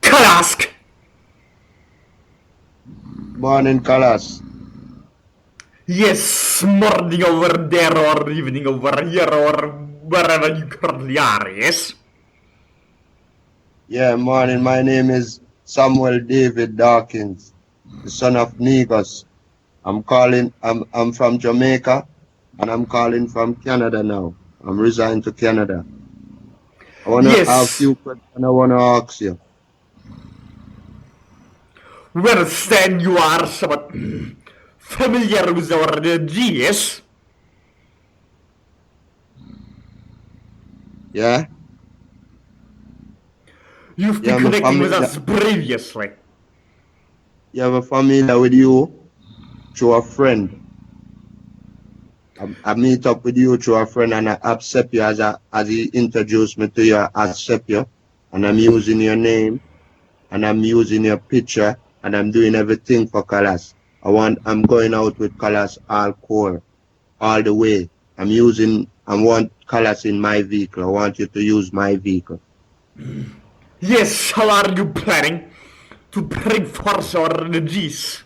Kalask! Morning, Kalask. Yes, morning over there or evening over here or wherever you currently are, yes? Yeah, morning. My name is Samuel David Dawkins, the son of Negus. I'm from Jamaica, and I'm calling from Canada now. I'm resigned to Canada. I want to have a Yes. few questions I want to ask you. Well, then you are somewhat familiar with our GS. Yeah? You've been Yeah, I'm connecting with familiar. us previously. Yeah, I'm familiar with you through a friend. I meet up with you through a friend, and I accept you as he introduced me to you. I accept you, and I'm using your name, and I'm using your picture, and I'm doing everything for Kalask. I'm going out with Kalask all core, all the way. I want Kalask in my vehicle. I want you to use my vehicle. Yes, how are you planning to bring forth our energies?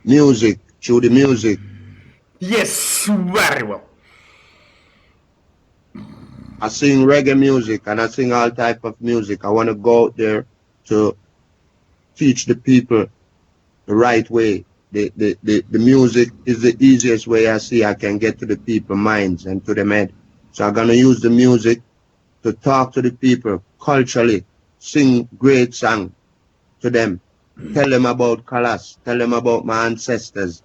Music, through the music. Yes, very well. I sing reggae music, and I sing all type of music. I want to go out there to teach the people the right way. The music is the easiest way I see I can get to the people's minds and to them head. So I'm gonna use the music to talk to the people culturally, sing great song to them, tell them about Kalask, tell them about my ancestors,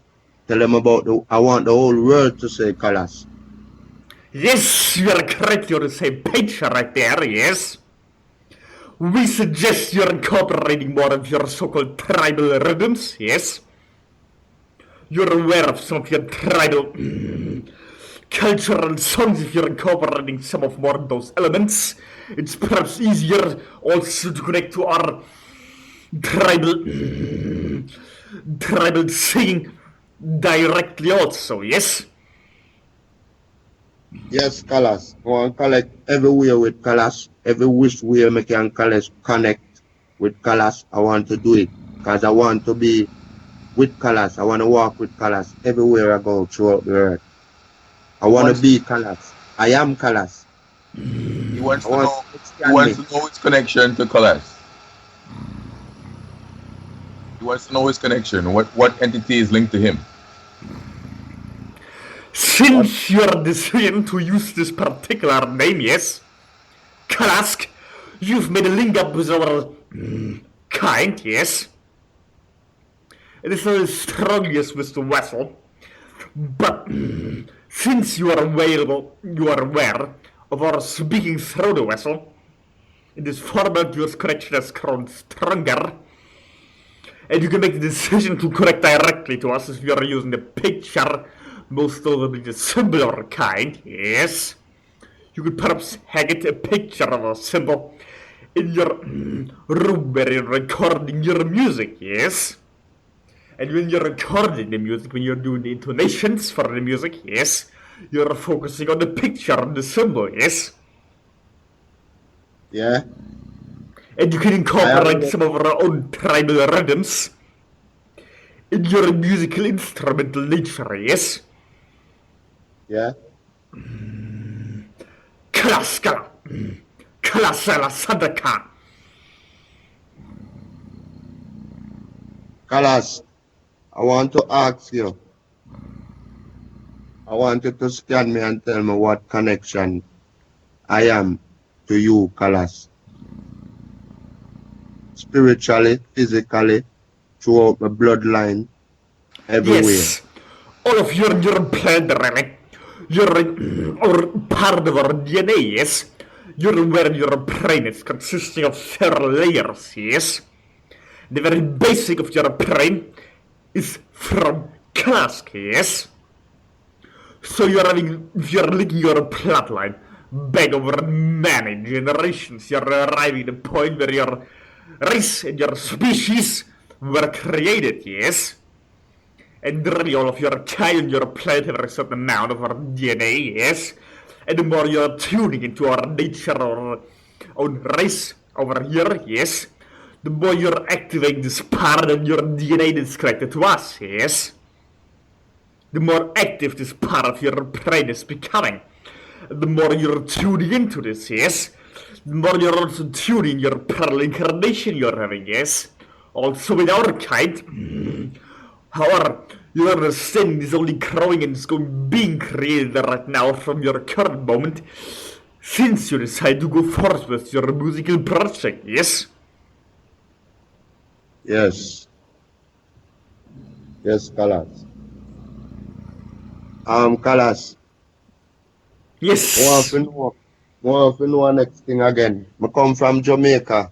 tell them about I want the whole world to say Kalask. Yes, you are correct. You're the same page right there, yes. We suggest you're incorporating more of your so-called tribal rhythms, yes. You're aware of some of your tribal cultural songs if you're incorporating some of more of those elements. It's perhaps easier also to connect to our tribal tribal singing directly also, yes? Yes, Kalask. I want to collect everywhere with Kalask, every which way I can connect with Kalask. I want to do it because I want to be with Kalask. I want to walk with Kalask everywhere I go throughout the earth. I want to be Kalask. I am Kalask. He wants I to want know. to He scan wants me. to know his connection to Kalask. He wants to know his connection. What entity is linked to him? Since your decision to use this particular name, yes, Kalask, you've made a link up with our kind, yes. It is not as strong as with the vessel, but since you are aware of our speaking through the vessel, in this format your connection has grown stronger, and you can make the decision to connect directly to us if you are using the picture, most notably the symbol or kind, yes. You could perhaps hang it a picture of a symbol in your room where you're recording your music, yes? And when you're recording the music, when you're doing the intonations for the music, yes, you're focusing on the picture and the symbol, yes? Yeah. And you can incorporate some of our own tribal rhythms in your musical instrumental nature, yes? Yeah. Klaskala. Klasala Sadaka. Kalask, I want to ask you. I want you to scan me and tell me what connection I am to you, Kalask. Spiritually, physically, throughout my bloodline, everywhere. Yes, all of your blood, really. You're or part of our DNA, yes? You're aware your brain is consisting of several layers, yes? The very basic of your brain is from Kalask, yes? So you're licking your plotline back over many generations. You're arriving at the point where your race and your species were created, yes? And really all of your kind and your planet have a certain amount of our DNA, yes? And the more you're tuning into our nature or own race over here, yes? The more you're activating this part of your DNA that's connected to us, yes? The more active this part of your brain is becoming. The more you're tuning into this, yes? The more you're also tuning your parallel incarnation you're having, yes? Also with our kind. However, your understanding is only growing and is being created right now from your current moment since you decide to go forth with your musical project, yes? Yes. Yes, Kalas. Kalas, Yes. more of you know next thing again. I come from Jamaica.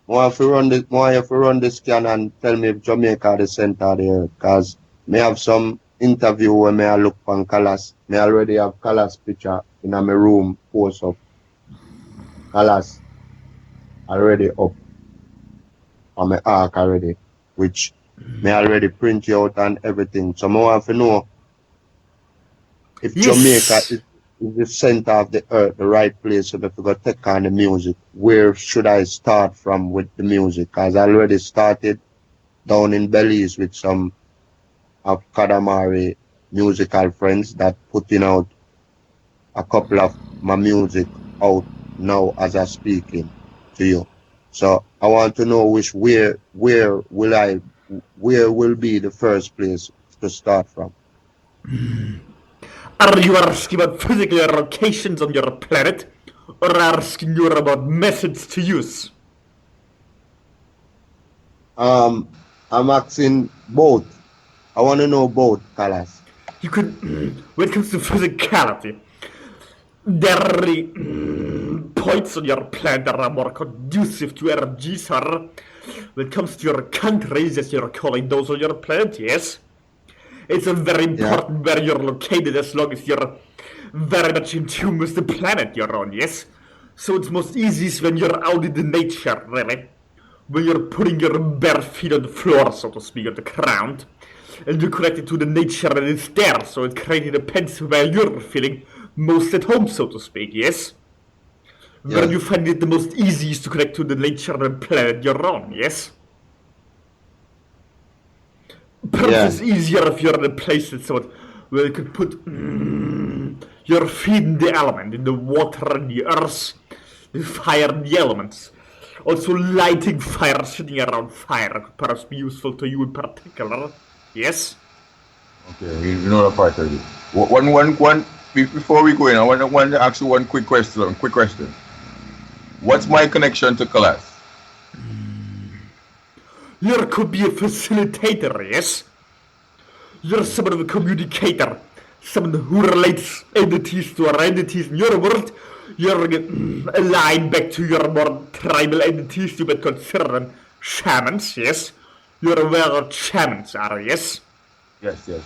More if you run this scan and tell me if Jamaica the center of the earth. Cause me have some interview where me I look on Kalas. Me already have Kalas picture in my room post up. Kalas already up on my arc already, which me already print you out and everything. So more if you know if Jamaica Yes. is the center of the earth, the right place, so if you go take on the music, where should I start from with the music? Cause I already started down in Belize with some of Kadamari musical friends that putting out a couple of my music out now as I speaking to you. So I want to know where will be the first place to start from? Are you asking about physical locations on your planet, or asking you about methods to use? I'm asking both. I want to know both, Kalas. You could, when it comes to physicality, there are really points on your planet that are more conducive to energies, or when it comes to your countries, as you're calling those on your planet, yes? It's a very Yeah, important where you're located as long as you're very much in tune with the planet you're on, yes? So it's most easiest when you're out in the nature, really. When you're putting your bare feet on the floor, so to speak, on the ground, and you're connected to the nature that is there, so it creating depends where you're feeling most at home, so to speak, yes? Where yes, you find it the most easiest to connect to the nature and planet you're on, yes? Perhaps yeah, it's easier if you're in a place that's where you could put your feet in the element, in the water and the earth, the fire and the elements. Also, lighting fire, sitting around fire could perhaps be useful to you in particular. Yes? Okay, you know the part of it. Before we go in, I want to ask you one quick question. Quick question. What's my connection to Kalask? You could be a facilitator, yes? You're someone of a communicator, someone who relates entities to other entities in your world. You're aligned back to your more tribal entities. You might consider them shamans, yes? You're aware of shamans are, yes? Yes, yes.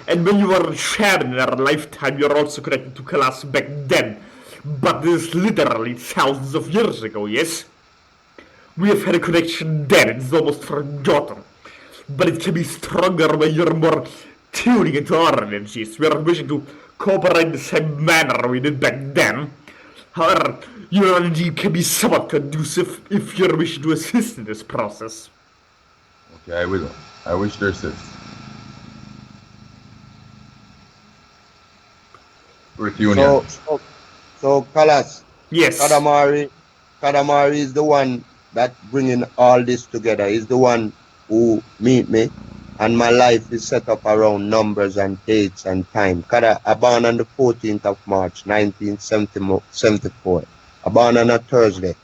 And when you were a shaman in our lifetime, you're also connected to Kalask back then. But this is literally thousands of years ago, yes? We have had a connection then, it's almost forgotten. But it can be stronger when you're more tuning into our energies. We are wishing to cooperate in the same manner we did back then. However, your energy can be somewhat conducive if you're wishing to assist in this process. Okay, I will. I wish to assist. With union. So Kalas, Yes. Kadamari is the one that bringing all this together. He's the one who meet me, and my life is set up around numbers and dates and time. Kada, I born on the 14th of March, 1974. I born on a Thursday,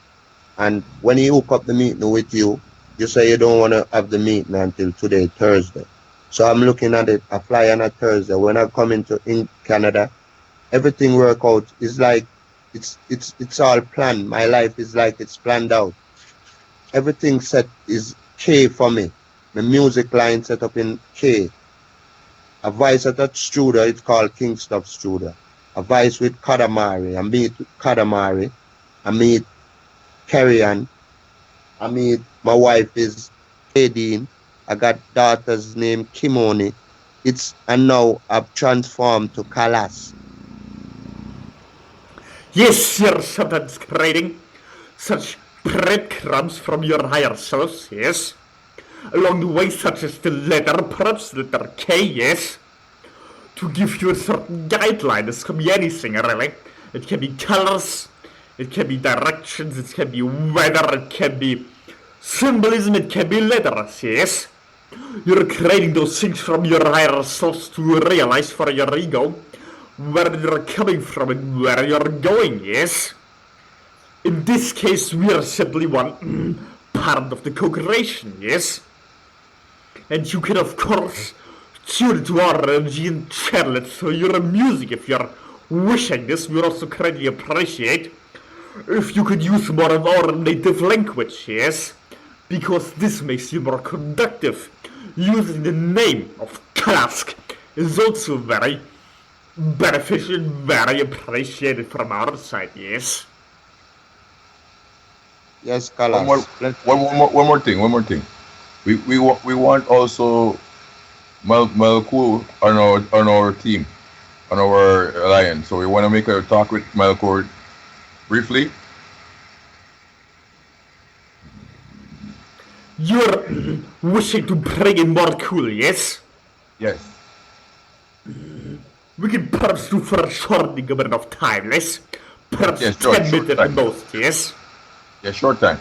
and when he hook up the meeting with you, you say you don't want to have the meeting until today, Thursday. So I'm looking at it. I fly on a Thursday. When I come into in Canada, everything work out. It's like it's all planned. My life is like it's planned out. Everything set is K for me. The music line set up in K. A voice at a studio, it's called King Stuff Studio. A voice with Kadamari. I meet Kadamari. I meet Kerrian. I meet my wife is Kadeen. I got daughter's name Kimoni. And now I've transformed to Kalask. Yes, you're sometimes creating such breadcrumbs from your higher selves, yes. Along the way, such as the letter, perhaps letter K, yes. To give you a certain guideline, this can be anything, really. It can be colors, it can be directions, it can be weather, it can be symbolism, it can be letters, yes. You're creating those things from your higher selves to realize for your ego where you're coming from and where you're going, yes? In this case, we are simply one part of the co-creation, yes? And you can, of course, tune to our energy and channel it through your music if you're wishing this. We also greatly appreciate if you could use more of our native language, yes? Because this makes you more conductive. Using the name of Kalask is also very beneficial, very appreciated from our side, yes? Yes, Kalask. One more thing. We want also MORKUL on our team, on our alliance. So we want to make a talk with MORKUL briefly. You're wishing to bring in MORKUL, yes? Yes. We can perhaps do for a short amount of time, yes? Perhaps Yes, 10 short minutes at the time. most, yes? Yeah, short time.